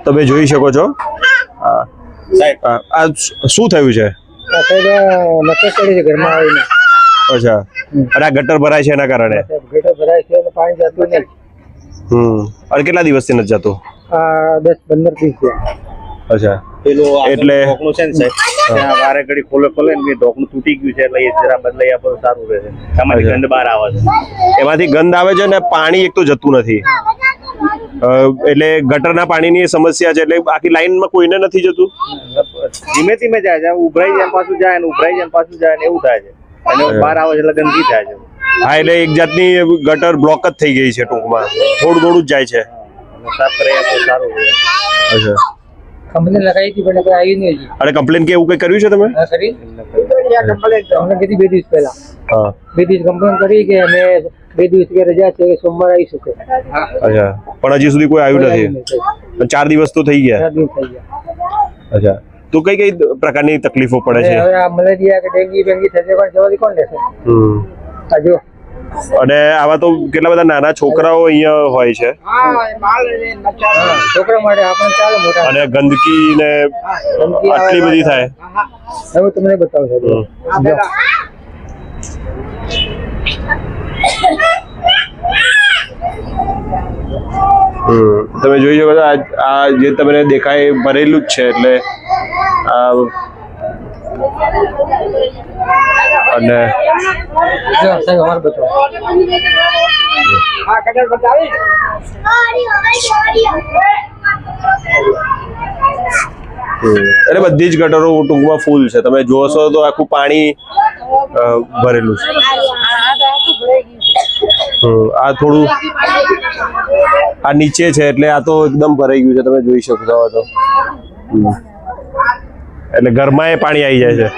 તમે જોઈ શકો છો આ શું થયું છે? અચ્છા, અને આ ગટર ભરાય છે એના કારણે? ગટર ભરાય છે અને પાણી જતું નહીં. અને કેટલા દિવસથી નથી જતું? 10-15 દિવસ થયા. અચ્છા, પેલું એટલે ઢોકણું છે ને સાહેબ, ત્યાં વારે ઘડી ખોલે ને ઢોકણું તૂટી ગયું છે એટલે એ જરા બદલાઈ આપો તો સારું રહે છે. એમાંથી ગંધ બહાર આવે છે. એમાંથી ગંધ આવે છે ને પાણી એક તો જતું નથી, એટલે ગટરના પાણીની સમસ્યા છે. એટલે આખી લાઈનમાં કોઈને નથી જતું? ધીમે ધીમે જાય છે, ઉભરાઈ જાય પાછું જાય ને ઉભરાઈ જાય પાછું જાય ને એવું થાય છે. અને બહાર આવે છે એટલે ગંદકી થાય છે. હા, એટલે એક જાતની ગટર બ્લોક જ થઈ ગઈ છે ટૂંકમાં, થોડું થોડું જ જાય છે. સાફ કરી આપો સારું રહે. અચ્છા, કંપની લગાવી હતી પણ કોઈ આવી નહીં હજી. અને કમ્પ્લેન કે એવું કઈ કર્યું છે તમે? કરી કમ્પ્લેન કીધી 2 દિવસ પહેલા. હા, 2 દિવસ કમ્પ્લેન કરી કે અમે 2 દિવસ કે રજા છે, સોમવારે આવીશું કે. અચ્છા, પણ હજી સુધી કોઈ આવ્યું નથી. 4 દિવસ તો થઈ ગયા. 4 દિવસ થઈ ગયા. અચ્છા, તો કઈ કઈ પ્રકારની તકલીફો પડે છે? હવે આ મલેરિયા કે ડેન્ગ્યુ થશે પણ જવાથી કોણ લેશે? આ જો. અને આવા તો કેટલા બધા નાના છોકરાઓ અહીંયા હોય છે. છોકરા માટે આપણે ચાલે મોટા. અને ગંદકી ને આટલી બધી થાય. હવે તમને બતાવું છું. તમે જોઈ શકો છો આ જે તમને દેખાય ભરેલું જ છે. એટલે અને જો સાહેબ અમારે બતાવો. આ કટર બતાવી. એટલે બધી જ ગટરો ટૂંકમાં ફૂલ છે. તમે જોશો તો આખું પાણી ભરેલું છે. આ થોડું આ નીચે છે એટલે આ તો એકદમ ભરાઈ ગયું છે. તમે જોઈ શકો છો તો એટલે ઘરમાં એ પાણી આવી જાય છે.